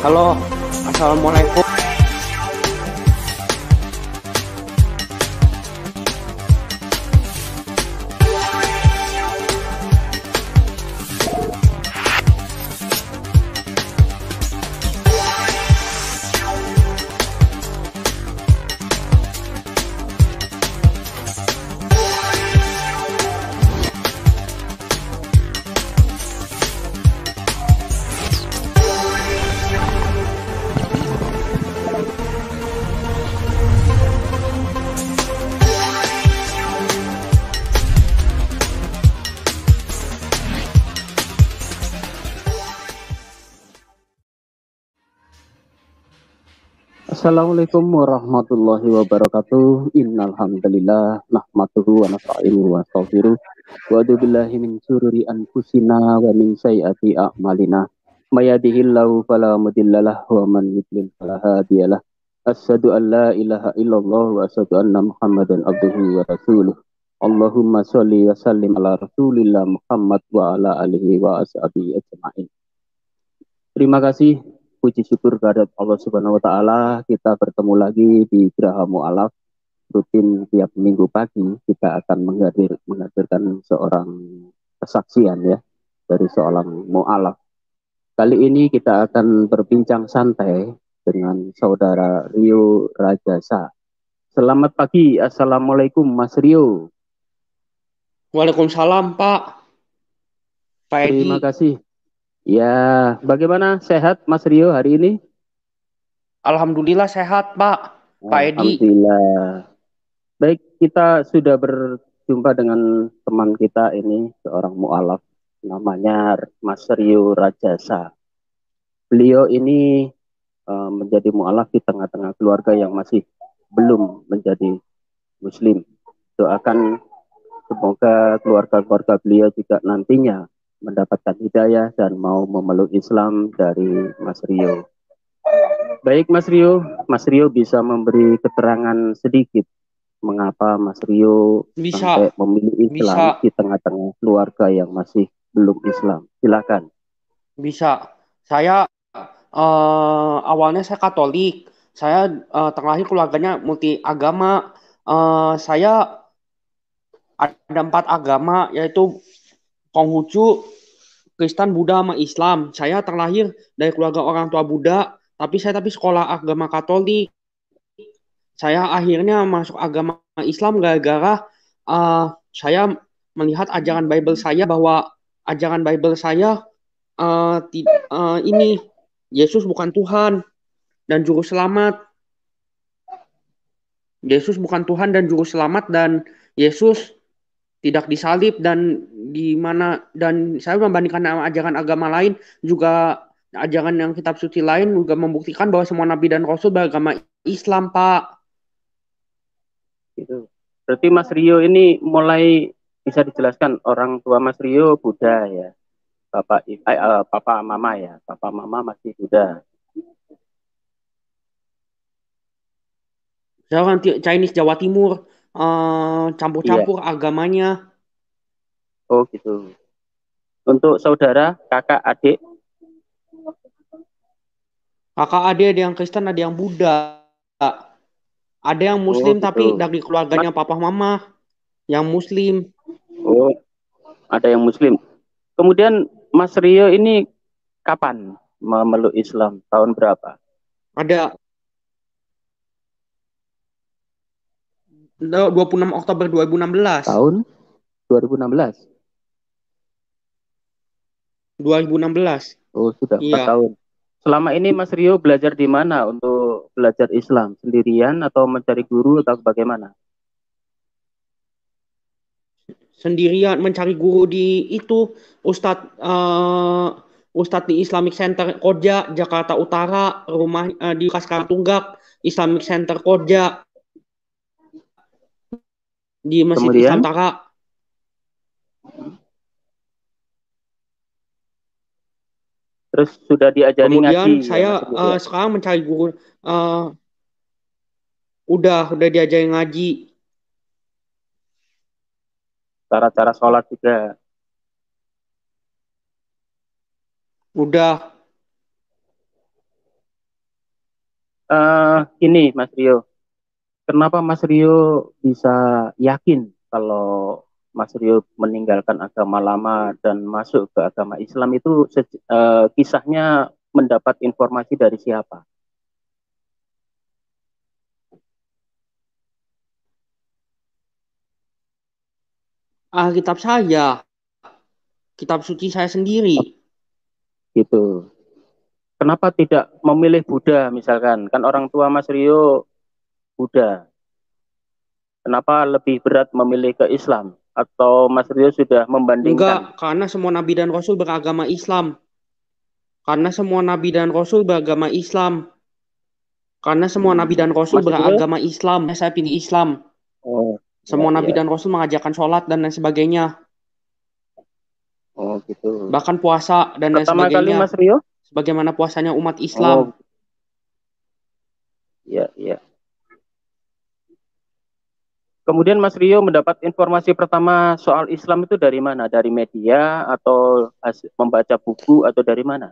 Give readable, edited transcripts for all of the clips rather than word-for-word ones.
Halo, assalamualaikum. Assalamualaikum warahmatullahi wabarakatuh. Innal hamdalillah nahmaduhu wa nasta'inuhu wa nastaghfiruh wa a'udzu billahi min syururi anfusina wa min sayyiati a'malina. May yahdihillahu fala mudhillalah wa man yudlil fala hadiyalah. Asyhadu an la ilaha illallah wa asyhadu anna Muhammadan abduhu wa rasuluh. Allahumma sholli wa sallim ala Rasulillah Muhammad wa ala alihi wa ashabihi ajma'in. Terima kasih, puji syukur kehadirat Allah Subhanahu wa taala. Kita bertemu lagi di Geraha Mu'alaf. Rutin tiap minggu pagi kita akan menghadirkan seorang kesaksian ya dari seorang mu'alaf. Kali ini kita akan berbincang santai dengan saudara Rio Rajasa. Selamat pagi, assalamualaikum Mas Rio. Waalaikumsalam, Pak Terima Edi. kasih. Ya, bagaimana sehat Mas Rio hari ini? Alhamdulillah sehat, Pak Edi. Alhamdulillah. Baik, kita sudah berjumpa dengan teman kita ini, seorang mu'alaf, namanya Mas Rio Rajasa. Beliau ini menjadi mu'alaf di tengah-tengah keluarga yang masih belum menjadi muslim. Doakan semoga keluarga-keluarga beliau juga nantinya mendapatkan hidayah dan mau memeluk Islam dari Mas Rio. Baik Mas Rio bisa memberi keterangan sedikit mengapa Mas Rio sampai memilih Islam di tengah-tengah keluarga yang masih belum Islam. Silakan. Bisa. Saya awalnya saya Katolik. Saya terlahir keluarganya multi agama. Saya ada 4 agama, yaitu Konghucu, Kristen, Buddha, sama Islam. Saya terlahir dari keluarga orang tua Buddha, tapi sekolah agama Katolik. Saya akhirnya masuk agama Islam gara-gara saya melihat ajaran Bible saya, bahwa ajaran Bible saya ini Yesus bukan Tuhan dan juru selamat. Yesus bukan Tuhan dan juru selamat, dan Yesus tidak disalib, dan saya membandingkan dengan ajaran agama lain, juga ajaran yang kitab suci lain juga membuktikan bahwa semua nabi dan rasul beragama Islam, Pak. Gitu. Berarti Mas Rio ini mulai bisa dijelaskan orang tua Mas Rio Buddha ya, papa mama ya, papa mama masih Buddha. Saya orang Chinese Jawa Timur, campur-campur agamanya. Oh gitu. Untuk saudara, kakak, adik? Kakak adik ada yang Kristen, ada yang Buddha. Ada yang Muslim, gitu. tapi dari keluarganya papa mama yang Muslim. Oh, ada yang Muslim. Kemudian Mas Rio ini kapan memeluk Islam? Tahun berapa? Ada 26 Oktober 2016. Tahun 2016. 2016. Oh, sudah 4 Iya. tahun. Selama ini Mas Rio belajar di mana untuk belajar Islam? Sendirian atau mencari guru atau bagaimana? Sendirian, mencari guru di itu, Ustadz di Islamic Center Koja, Jakarta Utara, rumah di Laskar Tunggak, Islamic Center Koja, di Masjid Kemudian, Islam Tara. terus sudah diajari Kemudian ngaji saya ya, sekarang mencari guru, udah diajari ngaji. cara-cara sholat juga. Udah. Ini Mas Rio, kenapa Mas Rio bisa yakin kalau Mas Rio meninggalkan agama lama dan masuk ke agama Islam itu kisahnya mendapat informasi dari siapa? Kitab saya, kitab suci saya sendiri. Gitu. Kenapa tidak memilih Buddha misalkan? Kan orang tua Mas Rio Buddha. Kenapa lebih berat memilih ke Islam? Atau Mas Rio sudah membandingkan? Enggak, karena semua nabi dan rasul beragama Islam. Karena semua nabi dan rasul beragama Islam. Karena semua nabi dan rasul Mas Rio? beragama Islam. Saya pilih Islam. Oh, ya, Semua nabi ya. dan rasul mengajarkan sholat dan lain sebagainya. Oh, gitu. Bahkan puasa dan lain Pertama kali sebagainya. Mas Rio? Sebagaimana puasanya umat Islam. Oh, ya, ya. Kemudian Mas Rio mendapat informasi pertama soal Islam itu dari mana? Dari media atau membaca buku atau dari mana?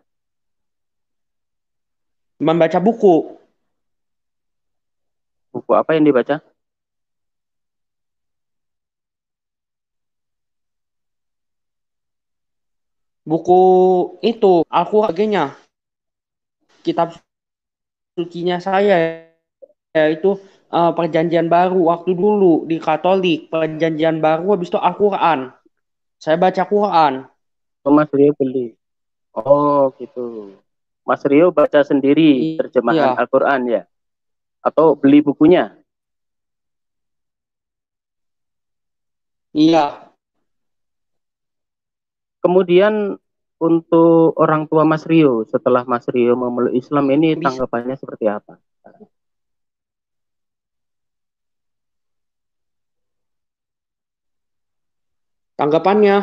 Membaca buku. Buku apa yang dibaca? Buku itu, Al-Qur'an, kitab sucinya saya, yaitu perjanjian baru waktu dulu di Katolik. Perjanjian baru habis itu Al-Quran. Saya baca Quran. Oh, Mas Rio beli. Oh, gitu. Mas Rio baca sendiri terjemahan Iya, Al-Quran ya? Atau beli bukunya? iya. Kemudian untuk orang tua Mas Rio, setelah Mas Rio memeluk Islam ini Bisa. tanggapannya seperti apa? Tanggapannya,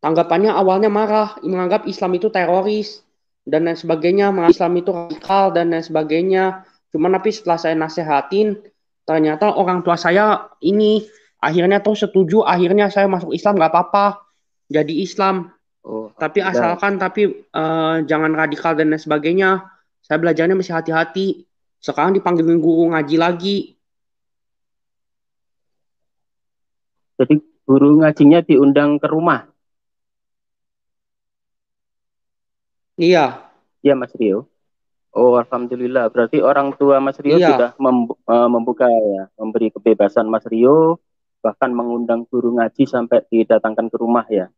tanggapannya awalnya marah, menganggap Islam itu teroris dan lain sebagainya, menganggap Islam itu radikal dan lain sebagainya. Cuman tapi setelah saya nasehatin, ternyata orang tua saya ini akhirnya tuh setuju, akhirnya saya masuk Islam nggak apa-apa, jadi Islam. Oh, Tapi alhamdulillah. asalkan jangan radikal dan lain sebagainya. Saya belajarnya masih hati-hati. Sekarang dipanggilin guru ngaji lagi. Jadi guru ngajinya diundang ke rumah. Iya, Ya Mas Rio. Oh, alhamdulillah. Berarti orang tua Mas Rio sudah iya. membuka ya, memberi kebebasan Mas Rio, bahkan mengundang guru ngaji sampai didatangkan ke rumah ya.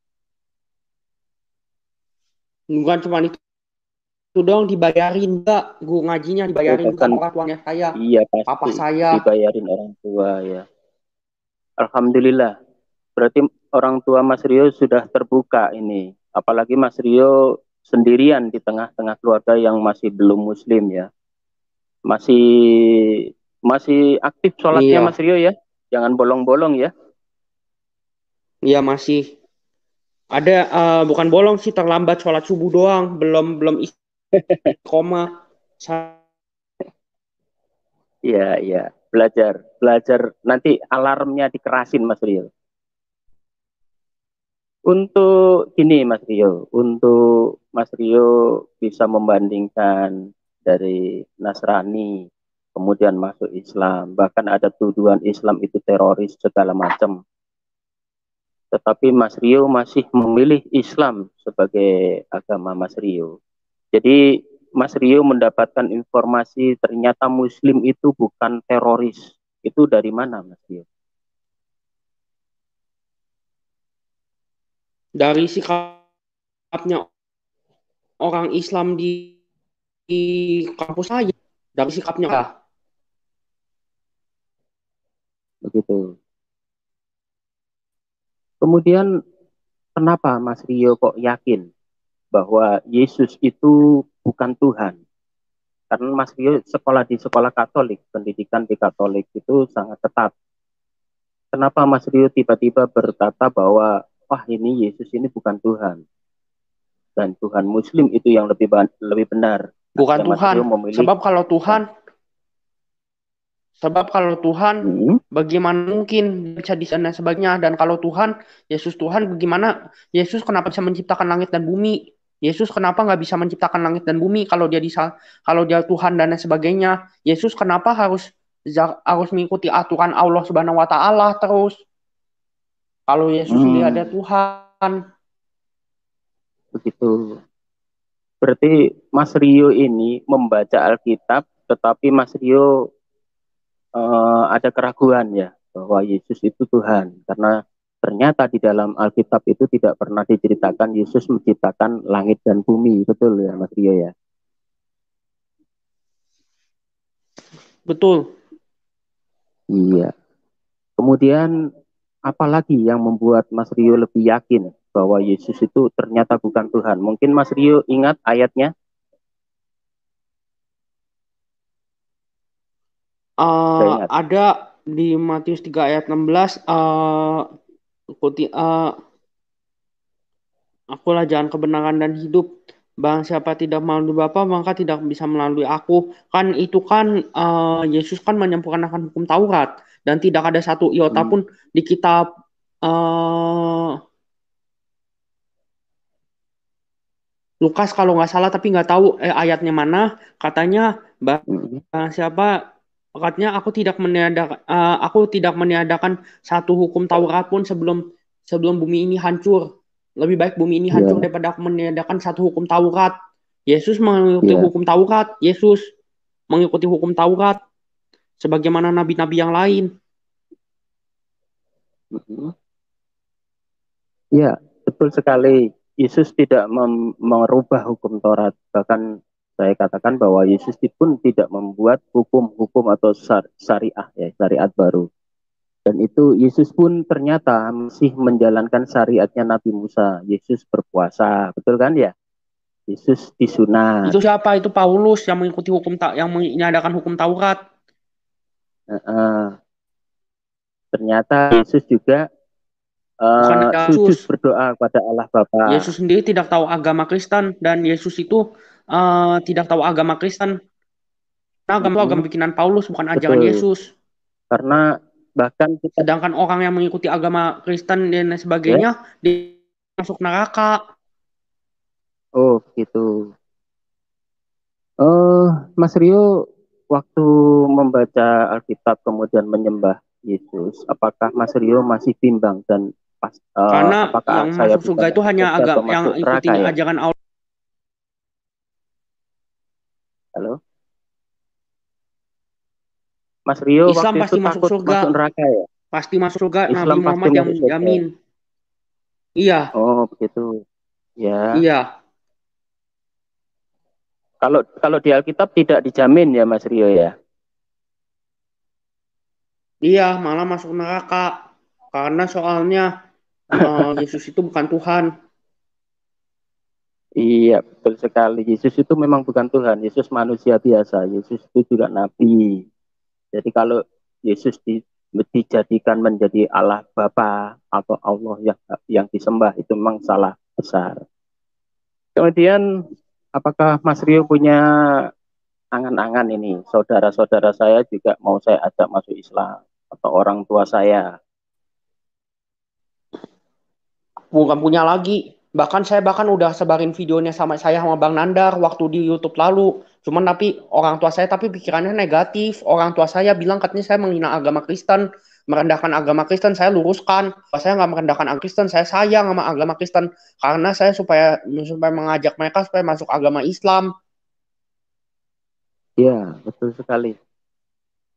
Bukan cuma itu dong dibayarin enggak. Guru ngajinya Oh, dibayarin juga bahkan sama orang tuanya saya. iya Papa pasti saya. dibayarin orang tua ya. Alhamdulillah. Berarti orang tua Mas Rio sudah terbuka ini. Apalagi Mas Rio sendirian di tengah-tengah keluarga yang masih belum Muslim ya. Masih masih aktif sholatnya Mas Iya, Rio ya. Jangan bolong-bolong ya. iya masih. Ada bukan bolong sih terlambat sholat subuh doang. Belum belum istiqomah. Saya Iya, iya. Belajar, belajar. Nanti alarmnya dikerasin Mas Rio. Untuk gini Mas Rio, untuk Mas Rio bisa membandingkan dari Nasrani, kemudian masuk Islam, bahkan ada tuduhan Islam itu teroris segala macam. Tetapi Mas Rio masih memilih Islam sebagai agama Mas Rio. Jadi Mas Rio mendapatkan informasi ternyata Muslim itu bukan teroris. Itu dari mana Mas Rio? dari sikapnya orang Islam di kampus saya, dari sikapnya. Begitu. Kemudian kenapa Mas Rio kok yakin bahwa Yesus itu bukan Tuhan? Karena Mas Rio sekolah di sekolah Katolik, pendidikan di Katolik itu sangat ketat. Kenapa Mas Rio tiba-tiba berkata bahwa wah ini Yesus ini bukan Tuhan dan Tuhan Muslim itu yang lebih benar. Bukan Akhirnya Mas Tuhan. Rio memilih Sebab kalau Tuhan. Tuhan, sebab kalau Tuhan, Hmm, bagaimana mungkin bisa di sana sebagainya? Dan kalau Tuhan, Yesus Tuhan, bagaimana Yesus kenapa bisa menciptakan langit dan bumi? Yesus kenapa nggak bisa menciptakan langit dan bumi kalau dia Tuhan dan lain sebagainya? Yesus kenapa harus mengikuti aturan Allah Subhanahu wa taala terus? Kalau Yesus sendiri ada Hmm, Tuhan. begitu. Berarti Mas Rio ini membaca Alkitab, tetapi Mas Rio ada keraguan ya bahwa Yesus itu Tuhan, karena ternyata di dalam Alkitab itu tidak pernah diceritakan Yesus menciptakan langit dan bumi, betul ya Mas Rio ya? Betul. Iya. Kemudian apalagi yang membuat Mas Rio lebih yakin bahwa Yesus itu ternyata bukan Tuhan? Mungkin Mas Rio ingat ayatnya? Saya ingat. Ada di Matius 3 ayat 16, ikuti akulah jalan kebenaran dan hidup. Barang siapa tidak melalui Bapa, maka tidak bisa melalui aku. Kan itu kan Yesus kan menyempurnakan hukum Taurat dan tidak ada satu iota Hmm, pun di kitab eh, Lukas kalau nggak salah, tapi nggak tahu ayatnya mana. Katanya hmm, barang siapa katanya aku tidak meniadakan satu hukum Taurat pun sebelum sebelum bumi ini hancur. Lebih baik bumi ini hancur ya, daripada aku meniadakan satu hukum Taurat. Yesus mengikuti ya. hukum Taurat. Yesus mengikuti hukum Taurat sebagaimana nabi-nabi yang lain. Hmm. Ya, betul sekali. Yesus tidak merubah hukum Taurat. Bahkan saya katakan bahwa Yesus pun tidak membuat hukum-hukum atau syariah ya, syariat baru. Dan itu Yesus pun ternyata masih menjalankan syariatnya Nabi Musa. Yesus berpuasa, betul kan ya? Yesus disunat. Itu siapa? Itu Paulus yang mengikuti yang meniadakan hukum Taurat. Uh, Ternyata Yesus juga Bukan sujud Yesus. berdoa kepada Allah Bapa. Yesus sendiri tidak tahu agama Kristen dan Yesus itu tidak tahu agama Kristen. Nah, agama itu agama Mm-mm, bikinan Paulus, bukan ajaran betul. Yesus. Karena bahkan kita Sedangkan orang yang mengikuti agama Kristen dan lain ya, sebagainya, dia masuk neraka. oh gitu. Mas Rio, waktu membaca Alkitab kemudian menyembah Yesus, apakah Mas Rio masih bimbang dan Karena apakah yang saya masuk bisa surga itu masuk hanya surga atau yang masuk neraka ikutin ya? ajaran Allah. Halo, Mas Rio Islam waktu itu pasti masuk takut surga. masuk neraka ya? Pasti masuk surga. Nabi Islam pasti Muhammad yang masuk surga. menjamin. Iya, Oh begitu. Ya, iya, kalau kalau di Alkitab tidak dijamin ya Mas Rio ya? iya, malah masuk neraka. Karena soalnya Yesus itu bukan Tuhan. Iya, betul sekali. Yesus itu memang bukan Tuhan. Yesus manusia biasa. Yesus itu juga nabi. Jadi kalau Yesus dijadikan menjadi Allah Bapa atau Allah yang disembah itu memang salah besar. Kemudian apakah Mas Rio punya angan-angan ini? Saudara-saudara saya juga mau saya ajak masuk Islam atau orang tua saya. Bukan punya lagi. Bahkan saya udah sebarin videonya sama Bang Nandar waktu di YouTube lalu. Cuman tapi orang tua saya tapi pikirannya negatif. Orang tua saya bilang katanya saya menghina agama Kristen, merendahkan agama Kristen. Saya luruskan. Saya nggak merendahkan agama Kristen. Saya sayang sama agama Kristen karena saya supaya mengajak mereka supaya masuk agama Islam. Iya, betul sekali.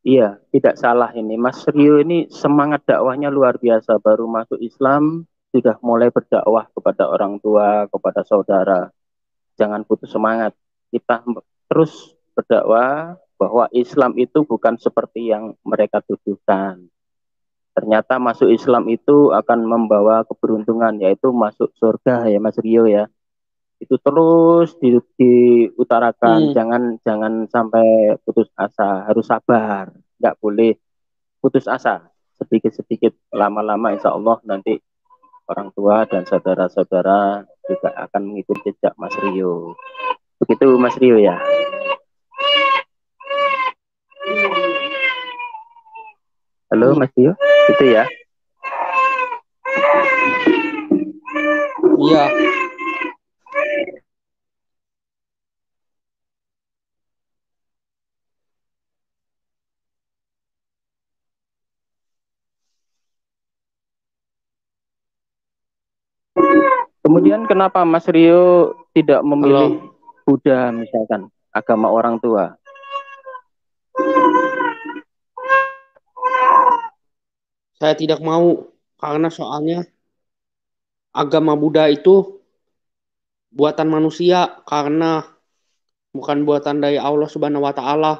Iya, tidak salah ini. Mas Rio ini semangat dakwahnya luar biasa. Baru masuk Islam, sudah mulai berdakwah kepada orang tua, kepada saudara. Jangan putus semangat. Kita terus berdakwah bahwa Islam itu bukan seperti yang mereka tuduhkan. Ternyata masuk Islam itu akan membawa keberuntungan, yaitu masuk surga ya Mas Rio ya. Itu terus diutarakan, Hmm. jangan jangan sampai putus asa, harus sabar, nggak boleh putus asa. Sedikit-sedikit, lama-lama insya Allah nanti orang tua dan saudara-saudara juga akan mengikuti jejak Mas Rio. Begitu Mas Rio ya. Halo Iya. Mas Rio, itu ya. Iya. Kemudian kenapa Mas Rio tidak memilih Halo, Buddha misalkan, agama orang tua? saya tidak mau karena soalnya agama Buddha itu buatan manusia karena bukan buatan dari Allah Subhanahu wa taala.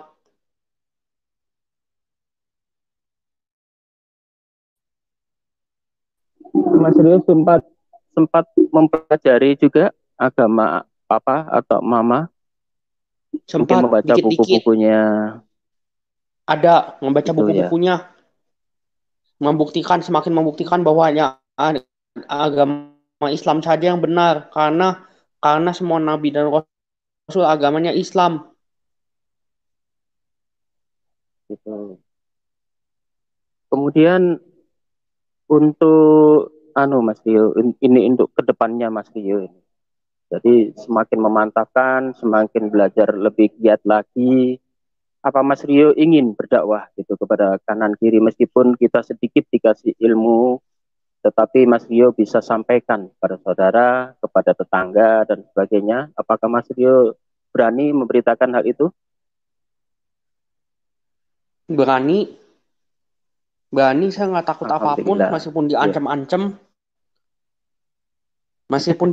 Mas Rio sempat sempat mempelajari juga agama papa atau mama, mungkin Sempat membaca dikit-dikit buku-bukunya ada membaca itu ya. buku-bukunya semakin membuktikan bahwa hanya agama Islam saja yang benar karena semua nabi dan rasul agamanya Islam. Gitu. Kemudian untuk Mas Rio, ini untuk kedepannya Mas Rio. Jadi semakin memantapkan, semakin belajar lebih giat lagi. Apa Mas Rio ingin berdakwah gitu kepada kanan kiri meskipun kita sedikit dikasih ilmu, tetapi Mas Rio bisa sampaikan pada saudara, kepada tetangga dan sebagainya. Apakah Mas Rio berani memberitakan hal itu? Berani, berani saya nggak takut apapun Alhamdulillah. Ya, meskipun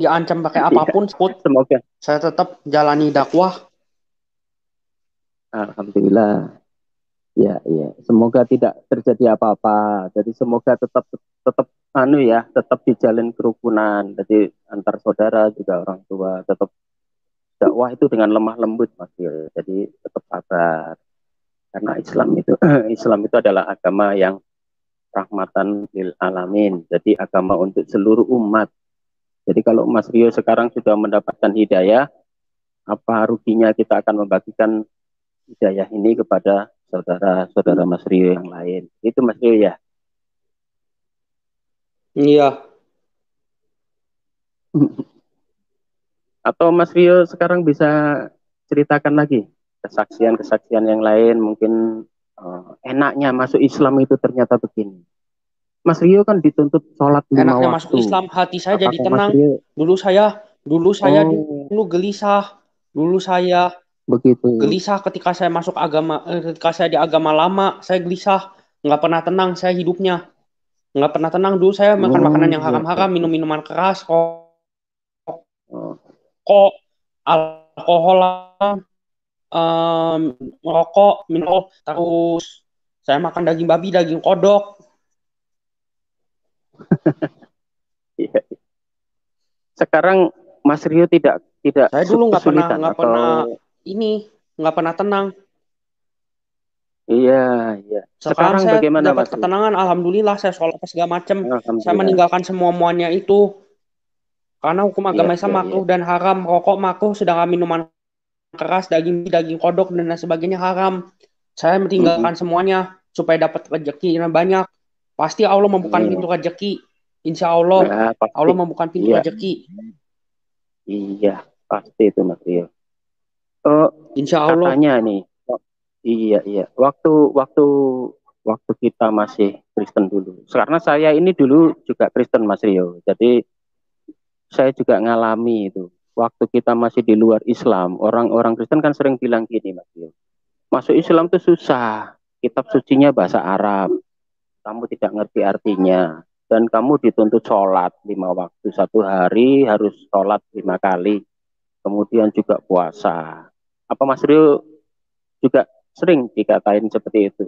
diancam pakai ya. apapun, Semoga. saya tetap jalani dakwah. Alhamdulillah. Ya, ya. Semoga tidak terjadi apa-apa. Jadi semoga tetap tetap tetap dijalin kerukunan. Jadi antar saudara juga orang tua tetap dakwah itu dengan lemah lembut Mas Yo. Jadi tetap sabar. Karena Islam itu Islam itu adalah agama yang rahmatan lil alamin. Jadi agama untuk seluruh umat. Jadi kalau Mas Rio sekarang sudah mendapatkan hidayah, apa ruginya kita akan membagikan hidayah ini kepada saudara-saudara Mas Rio yang lain. Itu Mas Rio ya. Iya, Atau Mas Rio sekarang bisa ceritakan lagi kesaksian-kesaksian yang lain mungkin enaknya masuk Islam itu ternyata begini. Mas Rio kan dituntut sholat 5 enaknya masuk waktu. Islam, hati saya jadi Apakah Mas tenang. Rio? Dulu saya, dulu saya Oh, dulu gelisah. Dulu saya begitu. gelisah ketika saya masuk ketika saya di agama lama, saya gelisah, nggak pernah tenang saya hidupnya, nggak pernah tenang. Dulu saya makan makanan Oh, yang ya, ya, haram-haram, ya. minum minuman keras, Oh, kok alkohol, merokok, minum, terus saya makan daging babi, daging kodok. iya. Sekarang Mas Rio tidak tidak Saya dulu kesulitan nggak pernah atau ini, nggak pernah tenang. iya, iya. Sekarang Sekarang saya bagaimana dapat Mas Rio? ketenangan, alhamdulillah saya sholat apa segala macam. Saya Alhamdulillah. meninggalkan semua muanya itu. Karena hukum Iya, agama Islam iya, iya. makruh dan haram, rokok makruh, sedangkan minuman keras, daging daging kodok dan lain sebagainya haram. Saya meninggalkan Mm-mm. semuanya supaya dapat rezeki yang banyak. Pasti Allah membuka pintu Iya. rezeki. Insya Allah, Nah, pasti. Allah membuka pintu Iya, rezeki. iya, pasti itu Mas Rio. Oh, Insya Allah. katanya nih. Oh, iya, iya. Waktu waktu waktu kita masih Kristen dulu. Karena saya ini dulu juga Kristen Mas Rio. Jadi saya juga ngalami itu. Waktu kita masih di luar Islam, orang-orang Kristen kan sering bilang gini Mas Rio. Masuk Islam itu susah. Kitab sucinya bahasa Arab. Kamu tidak ngerti artinya. Dan kamu dituntut sholat 5 waktu. Satu hari harus sholat 5 kali. Kemudian juga puasa. Apa Mas Rio juga sering dikatain seperti itu?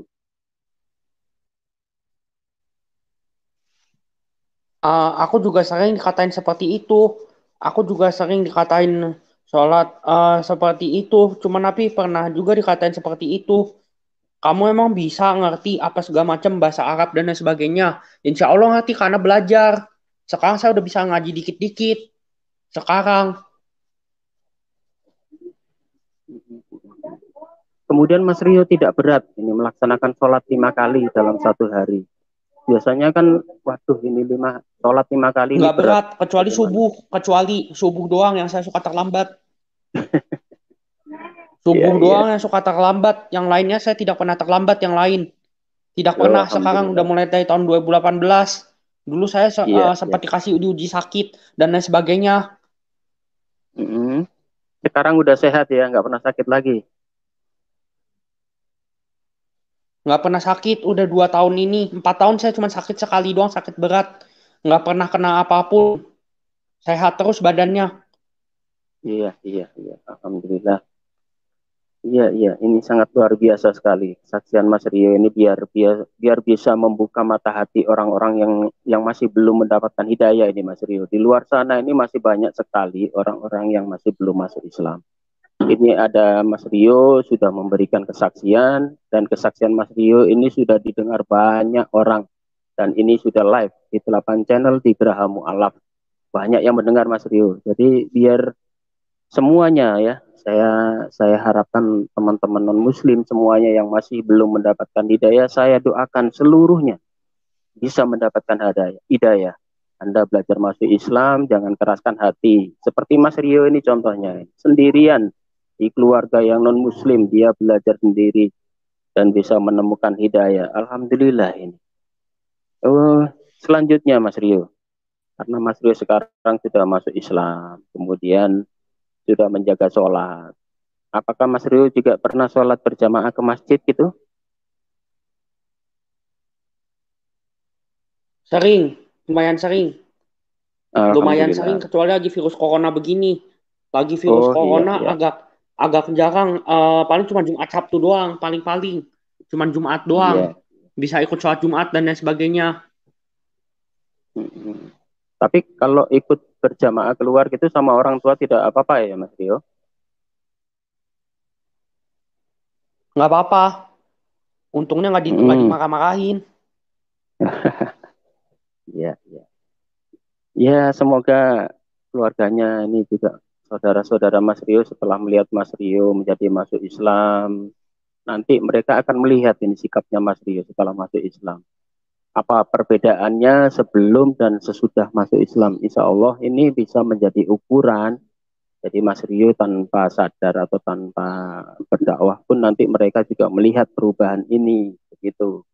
Aku juga sering dikatain seperti itu. Aku juga sering dikatain sholat seperti itu. Cuma Nabi pernah juga dikatain seperti itu. Kamu emang bisa ngerti apa segala macam bahasa Arab dan lain sebagainya. Insya Allah ngerti karena belajar. Sekarang saya udah bisa ngaji dikit-dikit. Sekarang. Kemudian Mas Rio tidak berat ini melaksanakan sholat 5 kali dalam satu hari. Biasanya kan, waduh ini sholat 5 kali ini Nggak berat. berat, Bagaimana? kecuali subuh doang yang saya suka terlambat. Iya, Subuh iya. doang yang suka terlambat. Yang lainnya saya tidak pernah terlambat yang lain. Tidak Oh, pernah. Sekarang udah Alhamdulillah. mulai dari tahun 2018. Dulu saya Iya, iya. sempat dikasih diuji sakit dan lain sebagainya. Mm-mm. Sekarang udah sehat ya, nggak pernah sakit lagi. Nggak pernah sakit, udah 2 tahun ini. 4 tahun saya cuma sakit sekali doang, sakit berat. Nggak pernah kena apapun. Sehat terus badannya. Iya, iya, iya. Alhamdulillah. Iya, iya. Ini sangat luar biasa sekali. Kesaksian Mas Rio ini biar bisa membuka mata hati orang-orang yang masih belum mendapatkan hidayah ini, Mas Rio. Di luar sana ini masih banyak sekali orang-orang yang masih belum masuk Islam. Ini ada Mas Rio sudah memberikan kesaksian dan kesaksian Mas Rio ini sudah didengar banyak orang dan ini sudah live di 8 channel di Geraha Mu'alaf. Banyak yang mendengar Mas Rio. Jadi biar semuanya ya, saya harapkan teman-teman non Muslim semuanya yang masih belum mendapatkan hidayah, saya doakan seluruhnya bisa mendapatkan hidayah. Anda belajar masuk Islam, jangan keraskan hati. Seperti Mas Rio ini contohnya, sendirian di keluarga yang non Muslim, dia belajar sendiri dan bisa menemukan hidayah. Alhamdulillah ini. Oh, selanjutnya Mas Rio, karena Mas Rio sekarang sudah masuk Islam, kemudian sudah menjaga sholat. Apakah Mas Rio juga pernah sholat berjamaah ke masjid gitu? Sering, lumayan sering. Lumayan sering, Alhamdulillah. kecuali lagi virus corona begini. Lagi virus Oh iya corona iya agak agak jarang. Paling cuma Jumat Sabtu doang, paling-paling. Cuma Jumat doang. iya. Bisa ikut sholat Jumat dan lain sebagainya. Mm-mm. Tapi kalau ikut berjamaah keluar gitu sama orang tua tidak apa-apa ya Mas Rio? Nggak apa-apa. Untungnya nggak Mm. dimarah-marahin. Ya, ya. Ya, semoga keluarganya ini juga saudara-saudara Mas Rio setelah melihat Mas Rio menjadi masuk Islam, nanti mereka akan melihat ini sikapnya Mas Rio setelah masuk Islam. Apa perbedaannya sebelum dan sesudah masuk Islam? Insya Allah ini bisa menjadi ukuran. Jadi Mas Rio tanpa sadar atau tanpa berdakwah pun nanti mereka juga melihat perubahan ini. Begitu.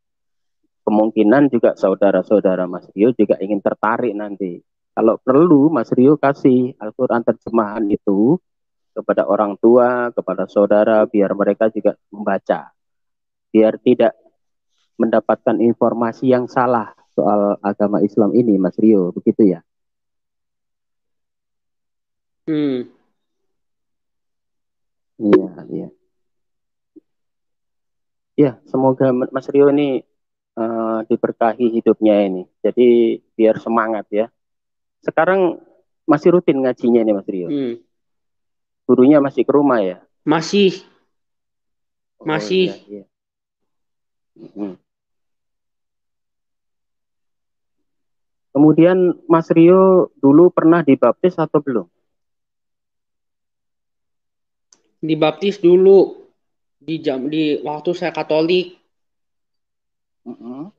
Kemungkinan juga saudara-saudara Mas Rio juga ingin tertarik nanti. Kalau perlu Mas Rio kasih Al-Quran terjemahan itu kepada orang tua, kepada saudara, biar mereka juga membaca. Biar tidak mendapatkan informasi yang salah soal agama Islam ini, Mas Rio. Begitu ya? Hmm. Iya, iya. Ya, semoga Mas Rio ini diberkahi hidupnya ini. Jadi biar semangat ya. Sekarang masih rutin ngajinya ini Mas Rio. Hmm. Gurunya masih ke rumah ya? Masih, Oh iya, masih. iya. Hmm. Kemudian Mas Rio dulu pernah dibaptis atau belum? Dibaptis dulu di waktu saya Katolik. Hmm.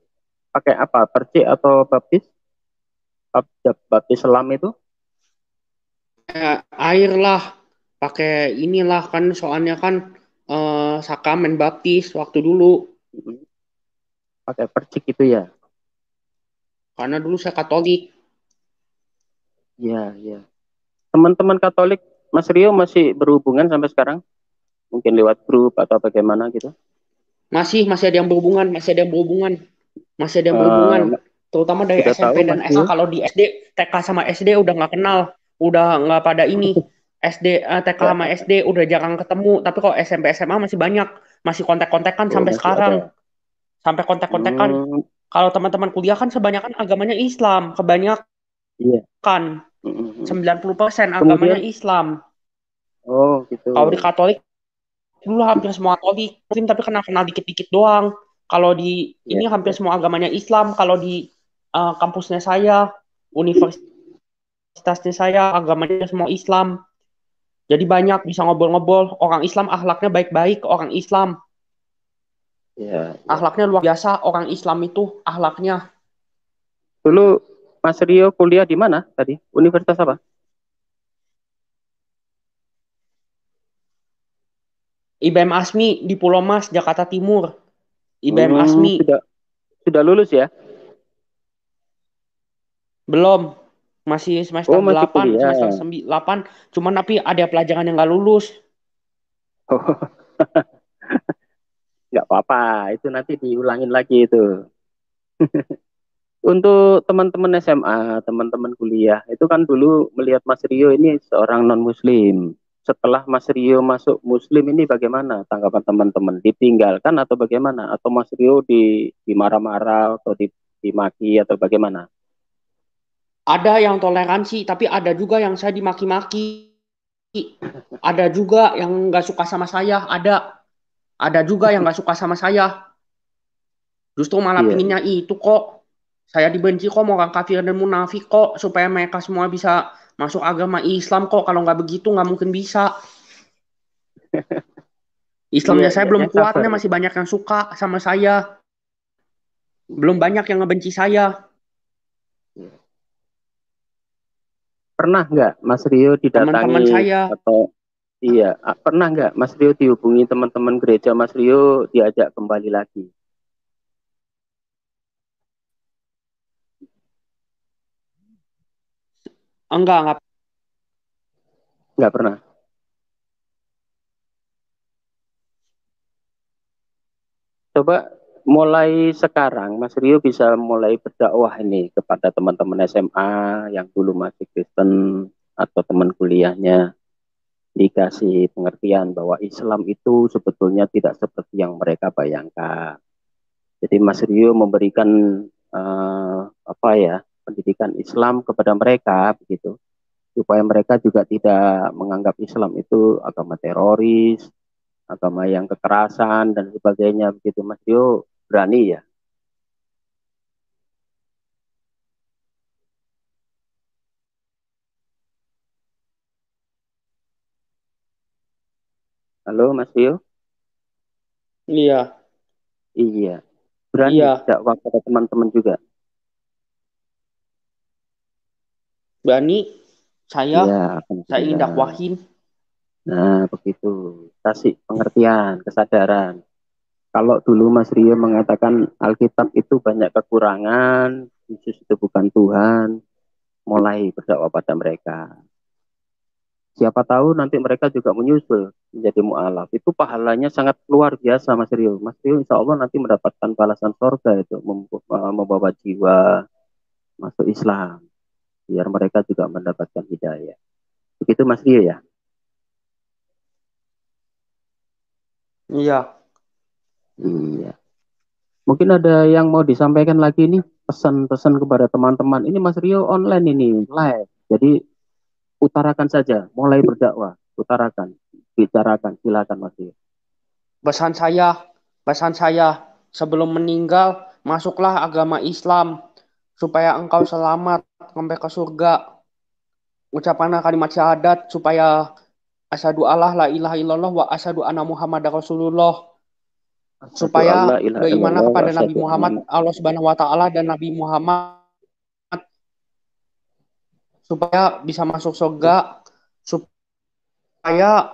Pakai apa? Percik atau baptis? Baptis selam itu? Air lah, pakai inilah kan soalnya kan sakramen baptis waktu dulu. Hmm. Pakai percik itu ya? Karena dulu saya Katolik. Iya, iya. Teman-teman Katolik Mas Rio masih berhubungan sampai sekarang? Mungkin lewat grup atau bagaimana gitu? Masih ada yang berhubungan, masih ada yang berhubungan, masih ada yang berhubungan. Eh, Terutama dari sudah SMP tahu dan Mas SK. Rio? Kalau di SD, TK sama SD udah nggak kenal, udah nggak pada ini. TK Ya, sama SD udah jarang ketemu. Tapi kalau SMP SMA masih banyak, masih kontak-kontakan oh, sampai masih sekarang, ada. sampai kontak-kontakan. Hmm, Kalau teman-teman kuliah kan kebanyakan agamanya Islam, kebanyakan iya. Hmm. 90% agamanya Kemudian, Islam. oh gitu. Kalau di Katolik dulu hampir semua Katolik, Muslim tapi kenal-kenal dikit-dikit doang. Kalau di Iya, ini hampir iya. semua agamanya Islam. Kalau di kampusnya saya, universitasnya saya agamanya semua Islam. Jadi banyak bisa ngobrol-ngobrol. Orang Islam akhlaknya baik-baik, orang Islam Iya, iya. akhlaknya luar biasa. Orang Islam itu akhlaknya Dulu Mas Rio kuliah di mana tadi? Universitas apa? IBM Asmi di Pulau Mas, Jakarta Timur. IBM Hmm, Asmi sudah lulus ya? Belum. Masih semester Oh, masih 8, semester kuliah. 8. Cuman tapi ada pelajaran yang nggak lulus. Oh, nggak apa-apa. Itu nanti diulangin lagi itu. Untuk teman-teman SMA, teman-teman kuliah, itu kan dulu melihat Mas Rio ini seorang non-Muslim. Setelah Mas Rio masuk Muslim ini bagaimana tanggapan teman-teman? Ditinggalkan atau bagaimana? Atau Mas Rio dimarah-marah atau dimaki atau bagaimana? Ada yang toleransi, tapi ada juga yang saya dimaki-maki. Ada juga yang nggak suka sama saya. Ada juga yang nggak suka sama saya. Justru malah Iya, pinginnya itu kok. Saya dibenci kok mau orang kafir dan munafik kok. Supaya mereka semua bisa masuk agama Islam kok. Kalau nggak begitu nggak mungkin bisa. iya, Islamnya saya iya, ya belum sabar. kuatnya masih banyak yang suka sama saya. Belum banyak yang ngebenci saya. Pernah nggak Mas Rio Teman-teman didatangi saya. atau iya, pernah nggak Mas Rio dihubungi teman-teman gereja Mas Rio diajak kembali lagi? Enggak. Nggak pernah. Coba mulai sekarang Mas Rio bisa mulai berdakwah ini kepada teman-teman SMA yang dulu masih Kristen atau teman kuliahnya, dikasih pengertian bahwa Islam itu sebetulnya tidak seperti yang mereka bayangkan. Jadi Mas Rio memberikan apa ya, pendidikan Islam kepada mereka begitu, supaya mereka juga tidak menganggap Islam itu agama teroris, agama yang kekerasan dan sebagainya begitu. Mas Rio berani ya. Halo Mas Rio. Iya. Iya, berani Iya. dakwah pada teman-teman juga. Berani. Iya, Saya ingin alhamdulillah. dakwahin. Nah, begitu. Kasih pengertian, kesadaran. Kalau dulu Mas Rio mengatakan Alkitab itu banyak kekurangan, Yesus itu bukan Tuhan, mulai berdakwah pada mereka. Siapa tahu nanti mereka juga menyusul menjadi mu'alaf. Itu pahalanya sangat luar biasa Mas Rio. Mas Rio insya Allah nanti mendapatkan balasan sorga itu, membawa jiwa masuk Islam. Biar mereka juga mendapatkan hidayah. Begitu Mas Rio ya? Iya. Iya. Mungkin ada yang mau disampaikan lagi nih, pesan-pesan kepada teman-teman. Ini Mas Rio online ini, live. Jadi utarakan saja, mulai berdakwah, utarakan, bicarakan, silakan Mas Rio. Pesan saya, pesan saya, sebelum meninggal, masuklah agama Islam supaya engkau selamat sampai ke surga. Ucapkanlah kalimat syahadat supaya asyhadu Allah la ilaha illallah wa asyhadu anna Muhammad Rasulullah. Asyhadu Supaya alla ilaha berimanlah illallah wa kepada Nabi asyhadu anna Muhammad, Allah Subhanahu wa taala dan Nabi Muhammad supaya bisa masuk surga, supaya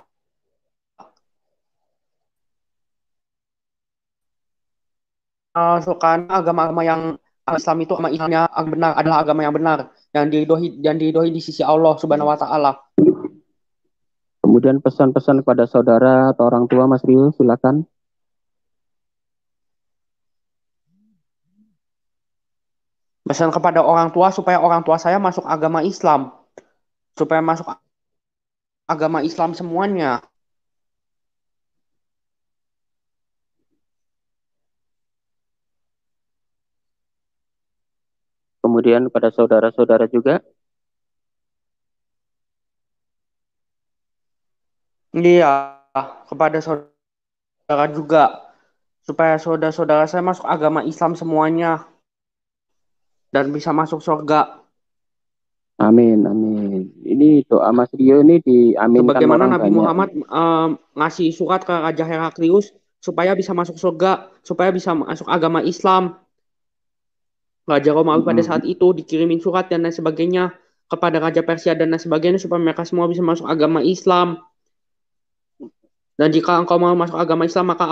masukkan agama-agama yang Islam itu agama Islamnya yang benar adalah agama yang benar dan diridhoi di sisi Allah Subhanahu wa taala. Kemudian pesan-pesan kepada saudara atau orang tua Mas Rio, silakan. Pesan kepada orang tua supaya orang tua saya masuk agama Islam, supaya masuk agama Islam semuanya. Kemudian kepada saudara-saudara juga. Iya, kepada saudara juga supaya saudara-saudara saya masuk agama Islam semuanya dan bisa masuk surga. Amin, amin. Ini doa Mas Rio ini diaminkan Sebagaimana orang Nabi banyak. Muhammad ngasih surat ke Raja Heraklius supaya bisa masuk surga, supaya bisa masuk agama Islam. Raja Romawi pada saat Mm, itu dikirimin surat dan lain sebagainya kepada Raja Persia dan lain sebagainya supaya mereka semua bisa masuk agama Islam. Dan jika engkau mau masuk agama Islam, maka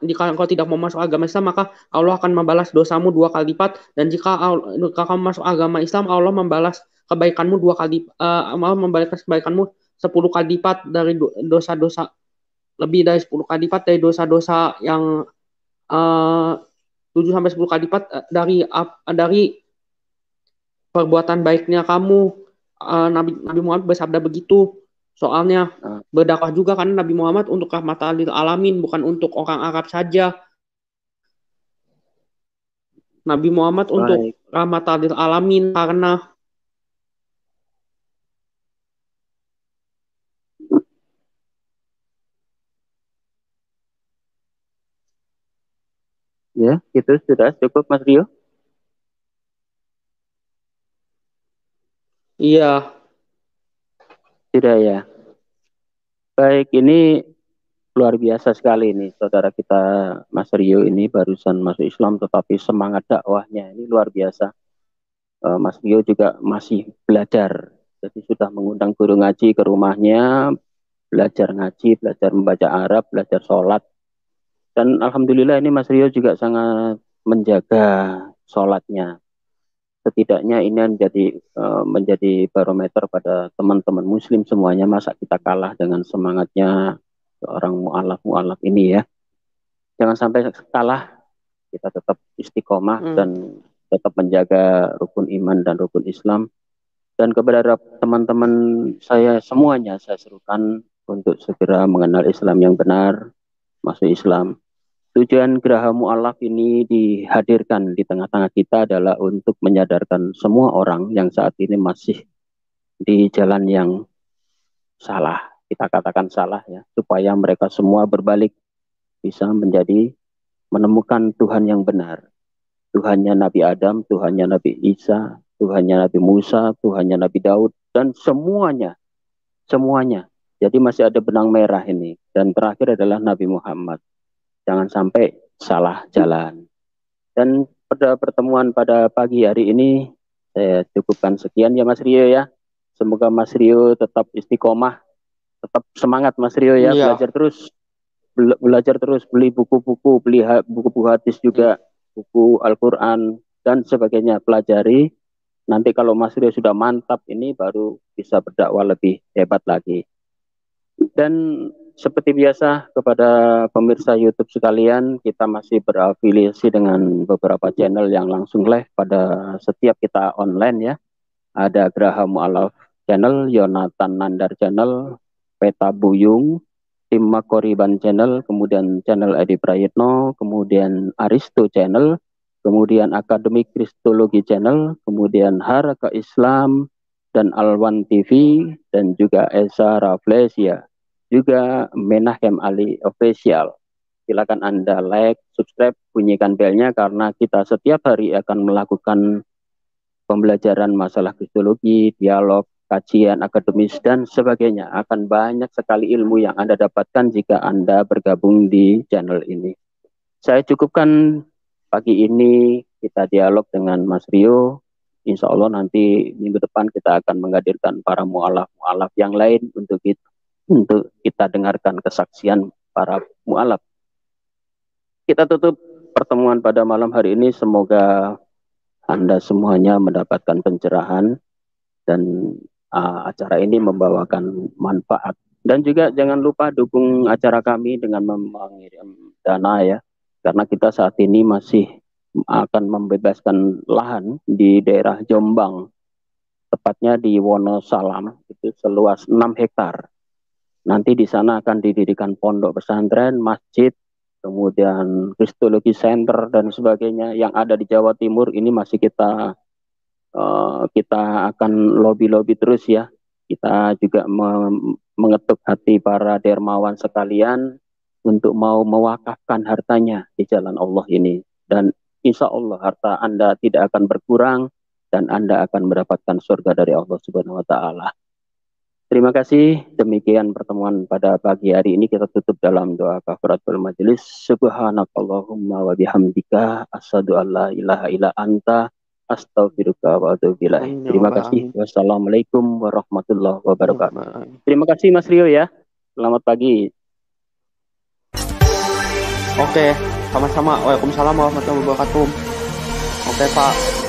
jika engkau tidak mau masuk agama Islam, maka Allah akan membalas dosamu 2 kali lipat. Dan jika kamu masuk agama Islam, Allah membalas kebaikanmu 2 kali, Allah membalas kebaikanmu 10 kali lipat dari dosa-dosa, lebih dari 10 kali lipat dari dosa-dosa yang 7 sampai 10 kali lipat dari perbuatan baiknya kamu. Nabi Muhammad bersabda begitu. Soalnya berdakwah juga karena Nabi Muhammad untuk rahmatan lil alamin, bukan untuk orang Arab saja. Nabi Muhammad untuk rahmatan lil alamin karena ya, itu sudah cukup Mas Rio. Iya. Sudah ya. Baik, ini luar biasa sekali nih saudara kita Mas Rio ini barusan masuk Islam tetapi semangat dakwahnya ini luar biasa. Mas Rio juga masih belajar, jadi sudah mengundang guru ngaji ke rumahnya, belajar ngaji, belajar membaca Arab, belajar sholat. Dan alhamdulillah ini Mas Rio juga sangat menjaga sholatnya. Setidaknya ini menjadi barometer pada teman-teman Muslim semuanya. Masa kita kalah dengan semangatnya seorang mu'alaf ini ya. Jangan sampai kalah, kita tetap istiqomah dan tetap menjaga rukun iman dan rukun Islam. Dan kepada teman-teman saya semuanya, saya serukan untuk segera mengenal Islam yang benar, masuk Islam. Tujuan Geraha Mu'alaf ini dihadirkan di tengah-tengah kita adalah untuk menyadarkan semua orang yang saat ini masih di jalan yang salah, kita katakan salah ya, supaya mereka semua berbalik, bisa menemukan Tuhan yang benar. Tuhannya Nabi Adam, Tuhannya Nabi Isa, Tuhannya Nabi Musa, Tuhannya Nabi Daud, dan semuanya. Jadi masih ada benang merah ini. Dan terakhir adalah Nabi Muhammad. Jangan sampai salah jalan. Dan pada pertemuan pada pagi hari ini, saya cukupkan sekian ya Mas Rio ya. Semoga Mas Rio tetap istiqomah, tetap semangat Mas Rio ya, belajar terus, beli buku-buku, beli buku-buku hadis juga, buku Al-Quran, dan sebagainya, pelajari. Nanti kalau Mas Rio sudah mantap ini, baru bisa berdakwah lebih hebat lagi. Dan seperti biasa kepada pemirsa YouTube sekalian, kita masih berafiliasi dengan beberapa channel yang langsung live pada setiap kita online ya. Ada Geraha Mu'alaf channel, Yonatan Nandar channel, Peta Buyung, Tim Makoriban channel, kemudian channel Edi Prayitno, kemudian Aristo channel, kemudian Akademik Kristologi channel, kemudian Haraka Islam, dan Alwan TV, dan juga Esa Raflesia. Juga Menahem Ali Official. Silakan Anda like, subscribe, bunyikan belnya karena kita setiap hari akan melakukan pembelajaran masalah kristologi, dialog, kajian akademis, dan sebagainya. Akan banyak sekali ilmu yang Anda dapatkan jika Anda bergabung di channel ini. Saya cukupkan pagi ini, kita dialog dengan Mas Rio. Insya Allah nanti minggu depan kita akan menghadirkan para mu'alaf yang lain untuk kita dengarkan kesaksian para mu'alaf. Kita tutup pertemuan pada malam hari ini. Semoga Anda semuanya mendapatkan pencerahan dan acara ini membawakan manfaat. Dan juga jangan lupa dukung acara kami dengan mengirim dana ya. Karena kita saat ini masih akan membebaskan lahan di daerah Jombang. Tepatnya di Wonosalam, itu seluas 6 hektar. Nanti di sana akan didirikan pondok pesantren, masjid, kemudian kristologi center dan sebagainya yang ada di Jawa Timur. Ini masih kita akan lobby terus ya. Kita juga mengetuk hati para dermawan sekalian untuk mau mewakafkan hartanya di jalan Allah ini. Dan insya Allah harta Anda tidak akan berkurang dan Anda akan mendapatkan surga dari Allah Subhanahu wa Ta'ala. Terima kasih. Demikian pertemuan pada pagi hari ini. Kita tutup dalam doa kafaratul majelis. Subhanakallahumma wa bihamdika asyhadu an la ilaha illa anta astaghfiruka wa atubu ilaik. Terima kasih. Wassalamualaikum warahmatullahi wabarakatuh. Terima kasih Mas Rio ya. Selamat pagi. Oke, sama-sama. Waalaikumsalam warahmatullahi wabarakatuh. Oke, Pak.